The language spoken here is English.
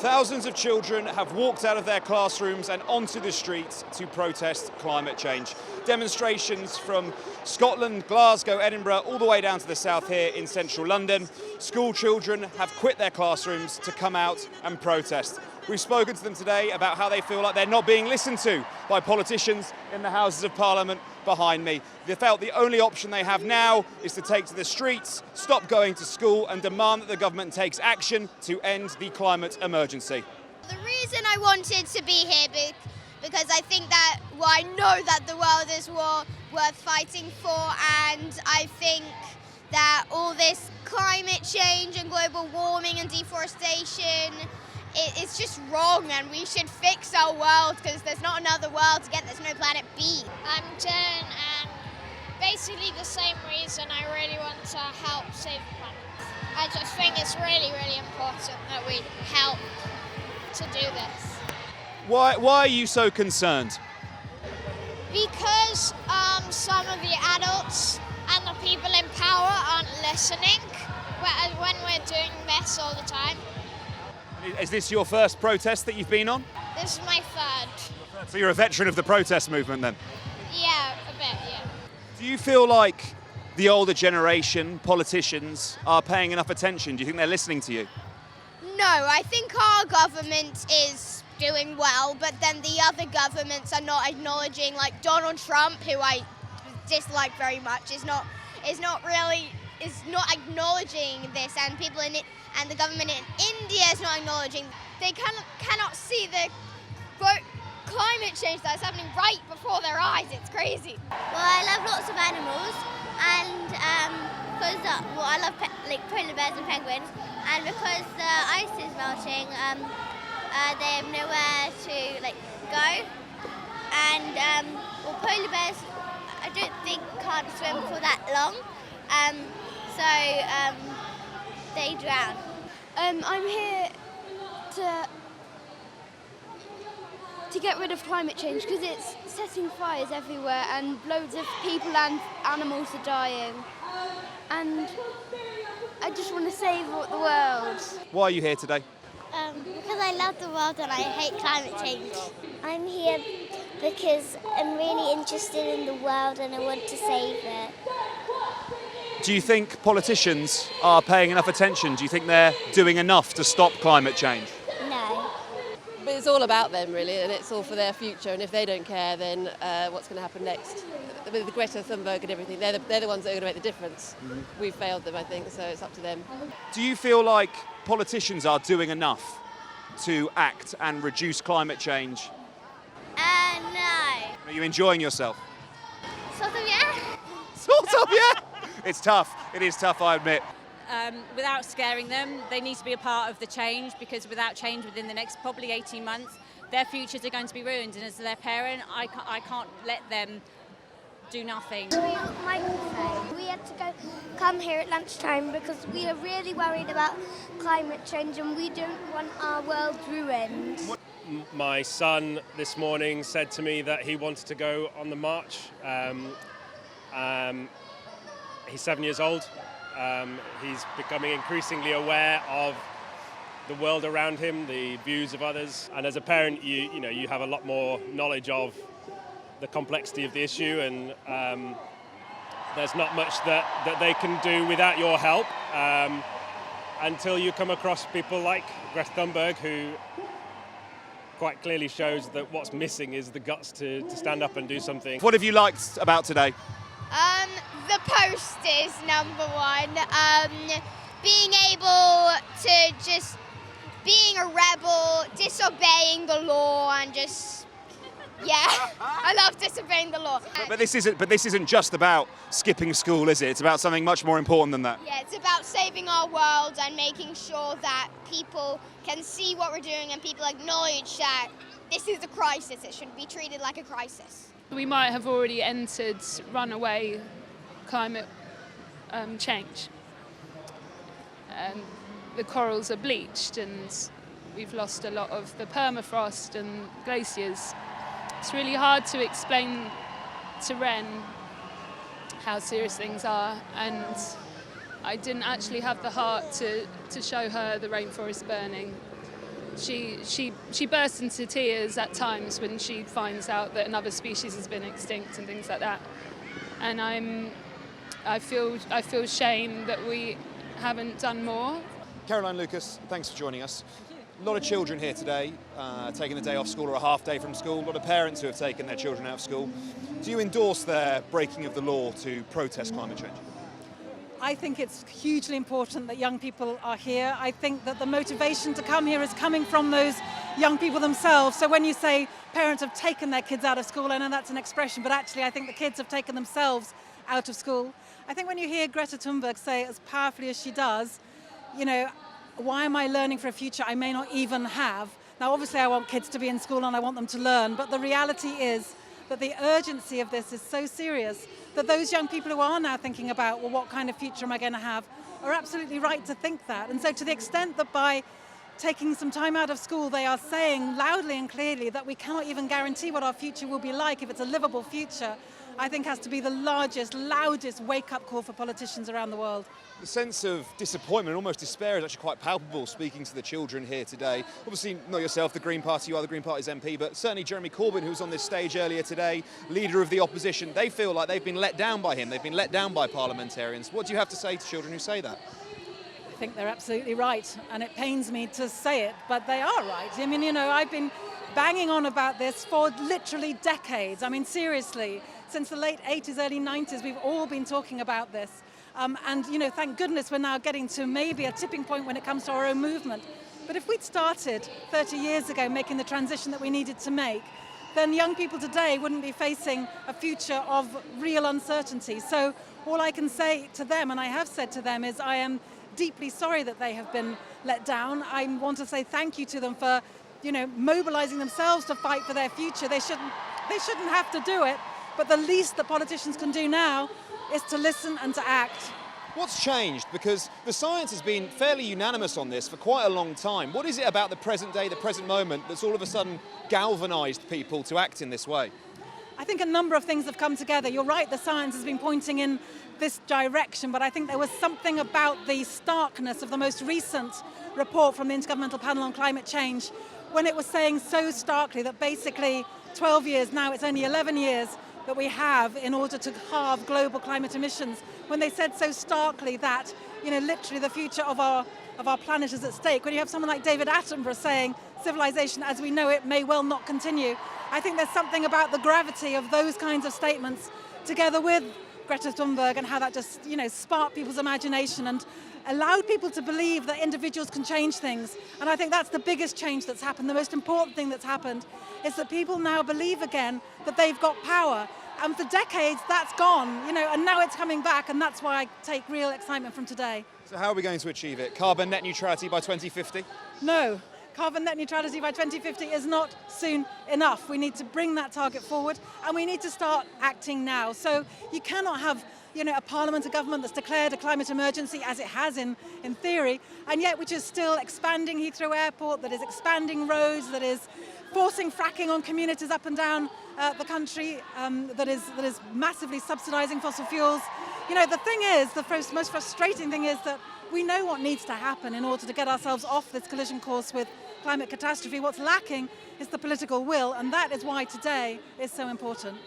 Thousands of children have walked out of their classrooms and onto the streets to protest climate change. Demonstrations from Scotland, Glasgow, Edinburgh, all the way down to the south here in central London. School children have quit their classrooms to come out and protest. We've spoken to them today about how they feel like they're not being listened to by politicians in the Houses of Parliament behind me. They felt the only option they have now is to take to the streets, stop going to school and demand that the government takes action to end the climate emergency. The reason I wanted to be here because I think that, well, I know that the world is worth fighting for, and I think that all this climate change and global warming and deforestation, it's just wrong, and we should fix our world because there's not another world to get. There's no planet B. I'm Jen, and basically the same reason I really want to help save the planet. I just think it's really, really important that we help to do this. Why are you so concerned? Because some of the adults and the people in power aren't listening when we're doing this all the time. Is this your first protest that you've been on? This is my third. So you're a veteran of the protest movement then? Yeah, a bit, yeah. Do you feel like the older generation, politicians, are paying enough attention? Do you think they're listening to you? No, I think our government is doing well, but then the other governments are not acknowledging, like Donald Trump, who I dislike very much, is not acknowledging this, and people in it, and the government in India is not acknowledging. They cannot see the climate change that's happening right before their eyes. It's crazy. Well, I love lots of animals, and because I love like polar bears and penguins, and because the ice is melting, they have nowhere to go. And well, polar bears, I don't think can't swim for that long, so they drown. I'm here to get rid of climate change because it's setting fires everywhere and loads of people and animals are dying. And I just want to save the world. Why are you here today? Because I love the world and I hate climate change. I'm here because I'm really interested in the world and I want to save it. Do you think politicians are paying enough attention? Do you think they're doing enough to stop climate change? No. But it's all about them, really, and it's all for their future. And if they don't care, then what's going to happen next? With Greta Thunberg and everything, they're the ones that are going to make the difference. We've failed them, I think, so it's up to them. Do you feel like politicians are doing enough to act and reduce climate change? No. Are you enjoying yourself? Sort of, yeah. Sort of, yeah. It's tough. It is tough, I admit. Without scaring them, they need to be a part of the change, because without change within the next probably 18 months, their futures are going to be ruined. And as their parent, I can't let them do nothing. We had to come here at lunchtime because we are really worried about climate change and we don't want our world ruined. My son this morning said to me that he wanted to go on the march. He's 7 years old. He's becoming increasingly aware of the world around him, the views of others. And as a parent, you have a lot more knowledge of the complexity of the issue, and there's not much that they can do without your help until you come across people like Greta Thunberg, who quite clearly shows that what's missing is the guts to stand up and do something. What have you liked about today? The posters, number one. Being able to just being a rebel, disobeying the law, and just I love disobeying the law. But this isn't just about skipping school, is it? It's about something much more important than that. Yeah, it's about saving our world and making sure that people can see what we're doing and people acknowledge that this is a crisis. It should be treated like a crisis. We might have already entered runaway climate change. The corals are bleached and we've lost a lot of the permafrost and glaciers. It's really hard to explain to Ren how serious things are, and I didn't actually have the heart to show her the rainforest burning. She bursts into tears at times when she finds out that another species has been extinct and things like that. And I feel shame that we haven't done more. Caroline Lucas, thanks for joining us. A lot of children here today, taking the day off school or a half day from school. A lot of parents who have taken their children out of school. Do you endorse their breaking of the law to protest climate change? I think it's hugely important that young people are here. I think that the motivation to come here is coming from those young people themselves. So when you say parents have taken their kids out of school, I know that's an expression, but actually I think the kids have taken themselves out of school. I think when you hear Greta Thunberg say it as powerfully as she does, you know, why am I learning for a future I may not even have? Now, obviously, I want kids to be in school and I want them to learn, but the reality is that the urgency of this is so serious that those young people who are now thinking about, well, what kind of future am I going to have, are absolutely right to think that. And so to the extent that by taking some time out of school, they are saying loudly and clearly that we cannot even guarantee what our future will be like if it's a livable future, I think has to be the largest, loudest wake-up call for politicians around the world. The sense of disappointment, almost despair, is actually quite palpable speaking to the children here today. Obviously, not yourself, the Green Party, you are the Green Party's MP, but certainly Jeremy Corbyn, who was on this stage earlier today, leader of the opposition, they feel like they've been let down by him, they've been let down by parliamentarians. What do you have to say to children who say that? I think they're absolutely right, and it pains me to say it, but they are right. I mean, you know, I've been banging on about this for literally decades. I mean, seriously, since the late 80s, early 90s, we've all been talking about this. And, you know, thank goodness we're now getting to maybe a tipping point when it comes to our own movement. But if we'd started 30 years ago making the transition that we needed to make, then young people today wouldn't be facing a future of real uncertainty. So all I can say to them, and I have said to them, is I am deeply sorry that they have been let down. I want to say thank you to them for, you know, mobilizing themselves to fight for their future. They shouldn't have to do it, but the least that politicians can do now is to listen and to act. What's changed? Because the science has been fairly unanimous on this for quite a long time. What is it about the present day, the present moment, that's all of a sudden galvanised people to act in this way? I think a number of things have come together. You're right, the science has been pointing in this direction, but I think there was something about the starkness of the most recent report from the Intergovernmental Panel on Climate Change, when it was saying so starkly that basically 12 years, now it's only 11 years, that we have in order to halve global climate emissions, when they said so starkly that, you know, literally the future of our planet is at stake. When you have someone like David Attenborough saying civilization as we know it may well not continue, I think there's something about the gravity of those kinds of statements together with Greta Thunberg and how that just, you know, sparked people's imagination and allowed people to believe that individuals can change things. And I think that's the biggest change that's happened. The most important thing that's happened is that people now believe again that they've got power. And for decades, that's gone, you know, and now it's coming back, and that's why I take real excitement from today. So how are we going to achieve it? Carbon net neutrality by 2050? No. Carbon net neutrality by 2050 is not soon enough. We need to bring that target forward, and we need to start acting now. So you cannot have, you know, a parliament, a government that's declared a climate emergency, as it has in theory, and yet which is still expanding Heathrow Airport, that is expanding roads, that is forcing fracking on communities up and down the country, that is massively subsidising fossil fuels. You know, the thing is, the most frustrating thing is that we know what needs to happen in order to get ourselves off this collision course with climate catastrophe. What's lacking is the political will, and that is why today is so important.